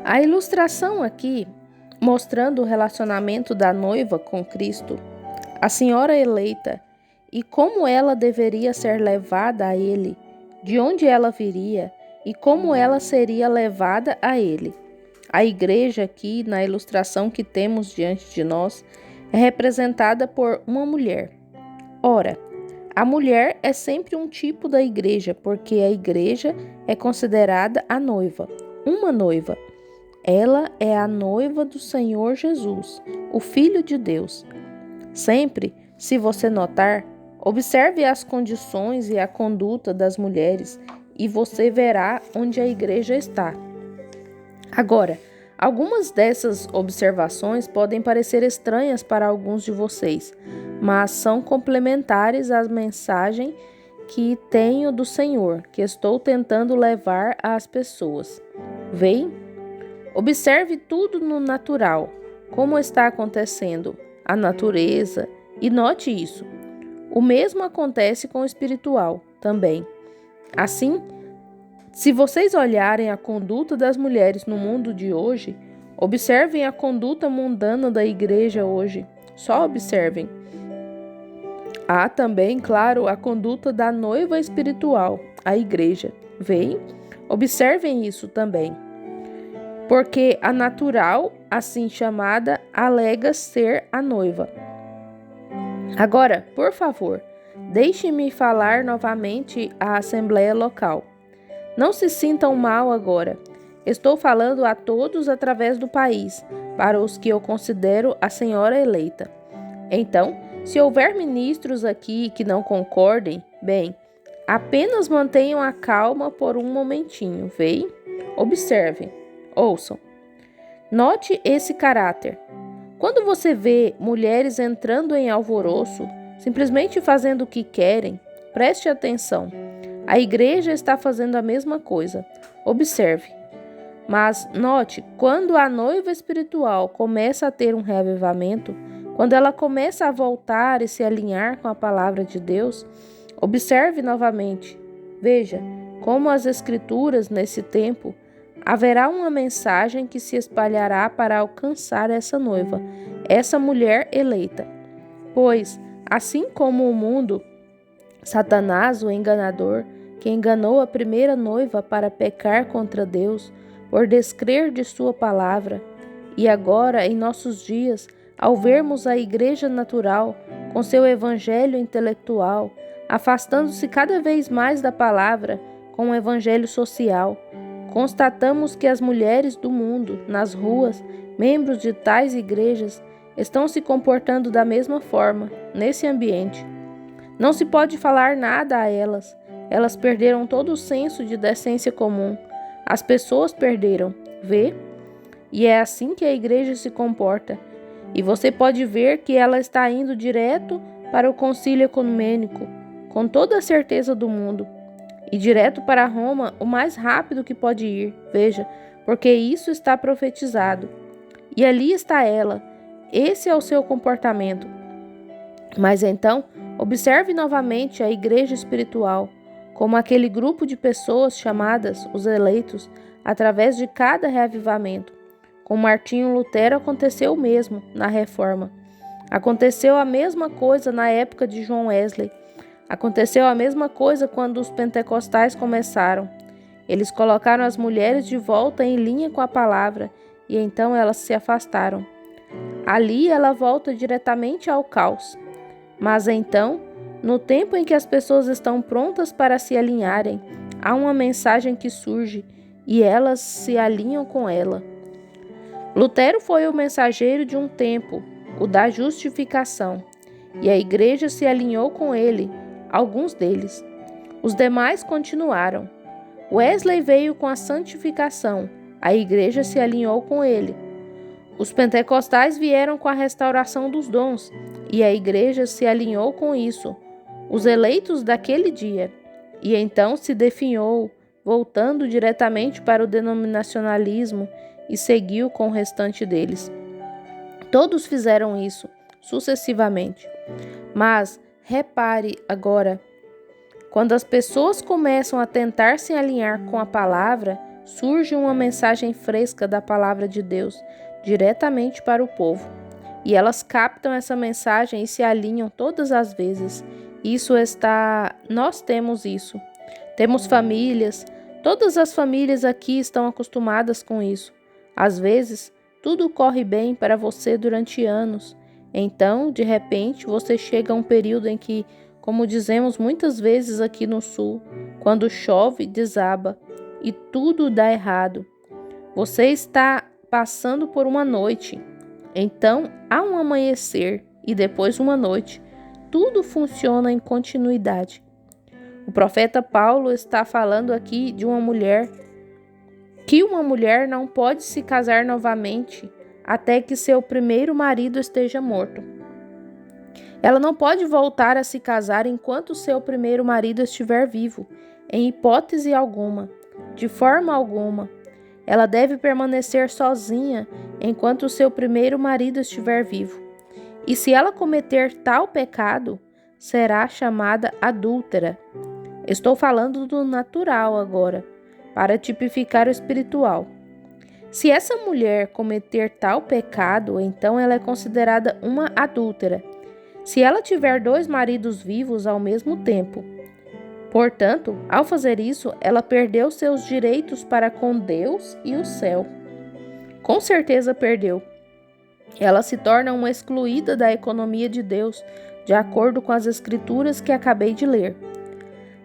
A ilustração aqui, mostrando o relacionamento da noiva com Cristo, a senhora eleita, e como ela deveria ser levada a Ele, de onde ela viria e como ela seria levada a Ele. A igreja aqui, na ilustração que temos diante de nós, é representada por uma mulher. Ora, a mulher é sempre um tipo da igreja, porque a igreja é considerada a noiva, uma noiva. Ela é a noiva do Senhor Jesus, o Filho de Deus. Sempre, se você notar, observe as condições e a conduta das mulheres e você verá onde a igreja está. Agora, algumas dessas observações podem parecer estranhas para alguns de vocês, mas são complementares à mensagem que tenho do Senhor, que estou tentando levar às pessoas. Vem? Observe tudo no natural, como está acontecendo, a natureza, e note isso. O mesmo acontece com o espiritual também. Assim, se vocês olharem a conduta das mulheres no mundo de hoje, observem a conduta mundana da igreja hoje. Só observem. Há também, claro, a conduta da noiva espiritual, a igreja. Veem? Observem isso também. Porque a natural, assim chamada, alega ser a noiva. Agora, por favor, deixe-me falar novamente à Assembleia Local. Não se sintam mal agora. Estou falando a todos através do país, para os que eu considero a senhora eleita. Então, se houver ministros aqui que não concordem, bem, apenas mantenham a calma por um momentinho, veem? Observem. Ouçam. Note esse caráter. Quando você vê mulheres entrando em alvoroço, simplesmente fazendo o que querem, preste atenção. A igreja está fazendo a mesma coisa. Observe. Mas note, quando a noiva espiritual começa a ter um reavivamento, quando ela começa a voltar e se alinhar com a palavra de Deus, observe novamente. Veja como as escrituras nesse tempo haverá uma mensagem que se espalhará para alcançar essa noiva, essa mulher eleita. Pois, assim como o mundo, Satanás, o enganador, que enganou a primeira noiva para pecar contra Deus, por descrer de sua palavra, e agora, em nossos dias, ao vermos a igreja natural, com seu evangelho intelectual, afastando-se cada vez mais da palavra, com o evangelho social, constatamos que as mulheres do mundo, nas ruas, membros de tais igrejas, estão se comportando da mesma forma, nesse ambiente. Não se pode falar nada a elas. Elas perderam todo o senso de decência comum. As pessoas perderam, vê? E é assim que a igreja se comporta. E você pode ver que ela está indo direto para o concílio ecumênico, com toda a certeza do mundo. E direto para Roma o mais rápido que pode ir, veja, porque isso está profetizado. E ali está ela, esse é o seu comportamento. Mas então, observe novamente a igreja espiritual, como aquele grupo de pessoas chamadas os eleitos, através de cada reavivamento. Com Martinho Lutero aconteceu o mesmo na Reforma. Aconteceu a mesma coisa na época de João Wesley. Aconteceu a mesma coisa quando os pentecostais começaram. Eles colocaram as mulheres de volta em linha com a palavra e então elas se afastaram. Ali ela volta diretamente ao caos. Mas então, no tempo em que as pessoas estão prontas para se alinharem, há uma mensagem que surge e elas se alinham com ela. Lutero foi o mensageiro de um tempo, o da justificação, e a igreja se alinhou com ele, alguns deles. Os demais continuaram. Wesley veio com a santificação, a igreja se alinhou com ele. Os pentecostais vieram com a restauração dos dons, e a igreja se alinhou com isso, os eleitos daquele dia, e então se definhou, voltando diretamente para o denominacionalismo e seguiu com o restante deles. Todos fizeram isso, sucessivamente. Mas, repare agora, quando as pessoas começam a tentar se alinhar com a palavra, surge uma mensagem fresca da palavra de Deus diretamente para o povo. E elas captam essa mensagem e se alinham todas as vezes. Nós temos isso. Temos famílias, todas as famílias aqui estão acostumadas com isso. Às vezes, tudo corre bem para você durante anos. Então, de repente, você chega a um período em que, como dizemos muitas vezes aqui no sul, quando chove, desaba e tudo dá errado. Você está passando por uma noite. Então, há um amanhecer e depois uma noite. Tudo funciona em continuidade. O profeta Paulo está falando aqui de uma mulher não pode se casar novamente até que seu primeiro marido esteja morto. Ela não pode voltar a se casar enquanto seu primeiro marido estiver vivo, em hipótese alguma, de forma alguma. Ela deve permanecer sozinha enquanto seu primeiro marido estiver vivo. E se ela cometer tal pecado, será chamada adúltera. Estou falando do natural agora, para tipificar o espiritual. Se essa mulher cometer tal pecado, então ela é considerada uma adúltera. Se ela tiver 2 maridos vivos ao mesmo tempo. Portanto, ao fazer isso, ela perdeu seus direitos para com Deus e o céu. Com certeza perdeu. Ela se torna uma excluída da economia de Deus, de acordo com as escrituras que acabei de ler.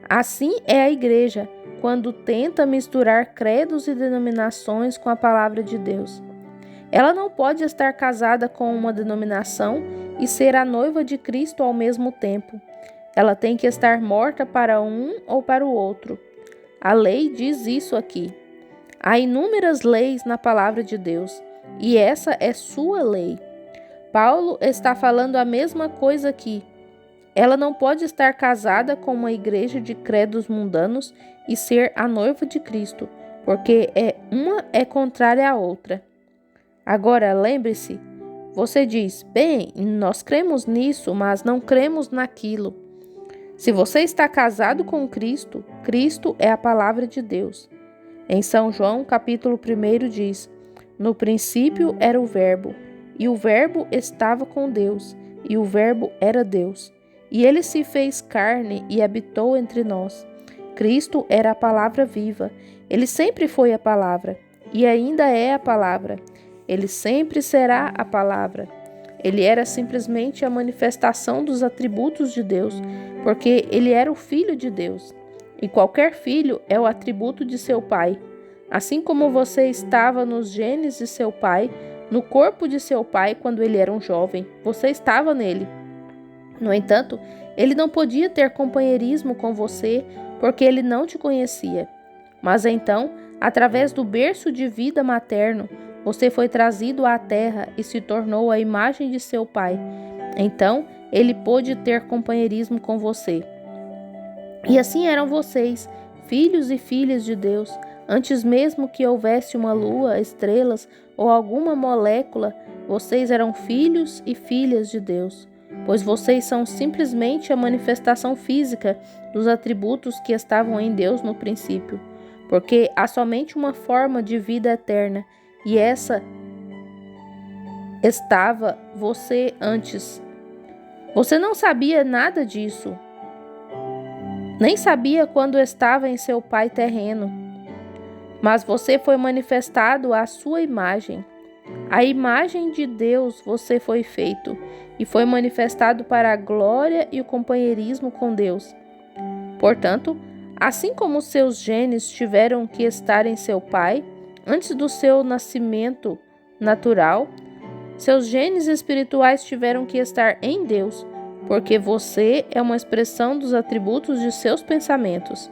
Assim é a igreja, quando tenta misturar credos e denominações com a palavra de Deus. Ela não pode estar casada com uma denominação e ser a noiva de Cristo ao mesmo tempo. Ela tem que estar morta para um ou para o outro. A lei diz isso aqui. Há inúmeras leis na palavra de Deus, e essa é sua lei. Paulo está falando a mesma coisa aqui. Ela não pode estar casada com uma igreja de credos mundanos e ser a noiva de Cristo, porque uma é contrária à outra. Agora, lembre-se, você diz, bem, nós cremos nisso, mas não cremos naquilo. Se você está casado com Cristo, Cristo é a palavra de Deus. Em São João, capítulo 1 diz, no princípio era o Verbo, e o Verbo estava com Deus, e o Verbo era Deus. E ele se fez carne e habitou entre nós. Cristo era a palavra viva. Ele sempre foi a palavra, e ainda é a palavra. Ele sempre será a palavra. Ele era simplesmente a manifestação dos atributos de Deus, porque ele era o Filho de Deus. E qualquer filho é o atributo de seu pai. Assim como você estava nos genes de seu pai, no corpo de seu pai quando ele era um jovem, você estava nele. No entanto, ele não podia ter companheirismo com você porque ele não te conhecia. Mas então, através do berço de vida materno, você foi trazido à terra e se tornou a imagem de seu pai. Então, ele pôde ter companheirismo com você. E assim eram vocês, filhos e filhas de Deus, antes mesmo que houvesse uma lua, estrelas ou alguma molécula, vocês eram filhos e filhas de Deus, pois vocês são simplesmente a manifestação física dos atributos que estavam em Deus no princípio, porque há somente uma forma de vida eterna, e essa estava você antes. Você não sabia nada disso, nem sabia quando estava em seu pai terreno, mas você foi manifestado à sua imagem. A imagem de Deus você foi feito e foi manifestado para a glória e o companheirismo com Deus. Portanto, assim como seus genes tiveram que estar em seu pai antes do seu nascimento natural, seus genes espirituais tiveram que estar em Deus, porque você é uma expressão dos atributos de seus pensamentos.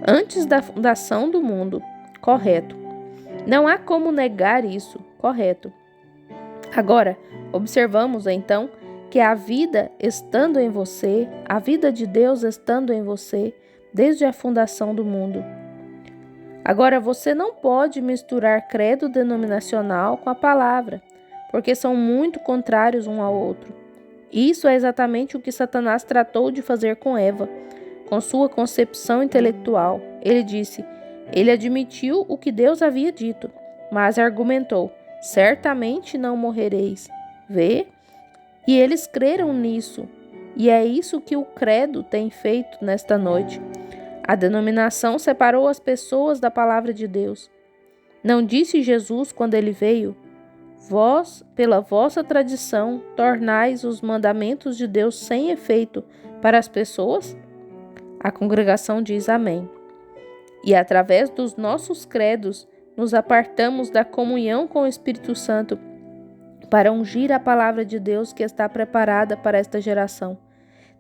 Antes da fundação do mundo, correto. Não há como negar isso, correto. Agora, observamos então que a vida estando em você, a vida de Deus estando em você, desde a fundação do mundo. Agora, você não pode misturar credo denominacional com a palavra, porque são muito contrários um ao outro. Isso é exatamente o que Satanás tratou de fazer com Eva, com sua concepção intelectual. Ele disse, Ele admitiu o que Deus havia dito, mas argumentou: certamente não morrereis. Vê? E eles creram nisso. E é isso que o credo tem feito nesta noite. A denominação separou as pessoas da palavra de Deus. Não disse Jesus quando ele veio: vós, pela vossa tradição, tornais os mandamentos de Deus sem efeito para as pessoas? A congregação diz amém. E através dos nossos credos, nos apartamos da comunhão com o Espírito Santo para ungir a palavra de Deus que está preparada para esta geração.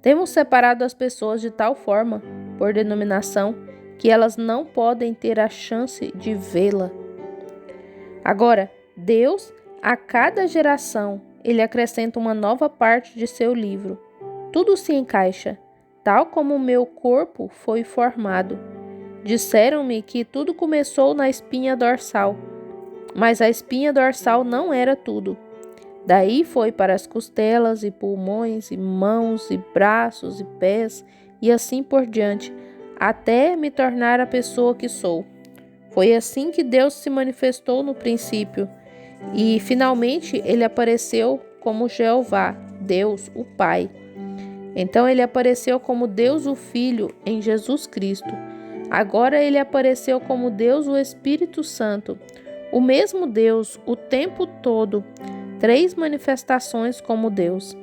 Temos separado as pessoas de tal forma, por denominação, que elas não podem ter a chance de vê-la. Agora, Deus, a cada geração, ele acrescenta uma nova parte de seu livro. Tudo se encaixa, tal como o meu corpo foi formado. Disseram-me que tudo começou na espinha dorsal, mas a espinha dorsal não era tudo. Daí foi para as costelas e pulmões e mãos e braços e pés e assim por diante, até me tornar a pessoa que sou. Foi assim que Deus se manifestou no princípio e finalmente ele apareceu como Jeová, Deus, o Pai. Então ele apareceu como Deus o Filho em Jesus Cristo. Agora ele apareceu como Deus o Espírito Santo, o mesmo Deus o tempo todo, 3 manifestações como Deus.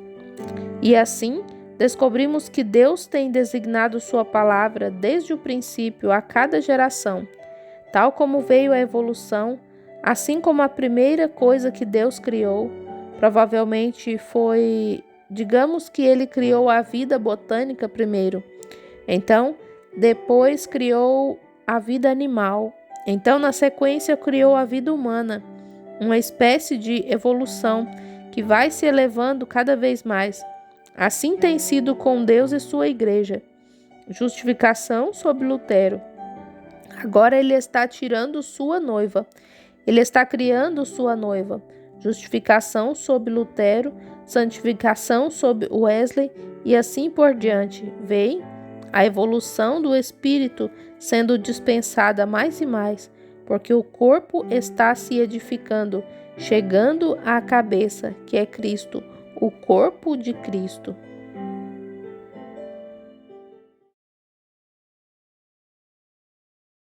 E assim, descobrimos que Deus tem designado sua palavra desde o princípio a cada geração, tal como veio a evolução, assim como a primeira coisa que Deus criou, provavelmente foi, digamos que ele criou a vida botânica primeiro. Então, depois criou a vida animal. Então, na sequência, criou a vida humana, uma espécie de evolução que vai se elevando cada vez mais. Assim tem sido com Deus e sua igreja. Justificação sob Lutero. Agora ele está tirando sua noiva. Ele está criando sua noiva. Justificação sob Lutero, santificação sob Wesley e assim por diante. Veem? A evolução do Espírito sendo dispensada mais e mais, porque o corpo está se edificando, chegando à cabeça, que é Cristo, o corpo de Cristo.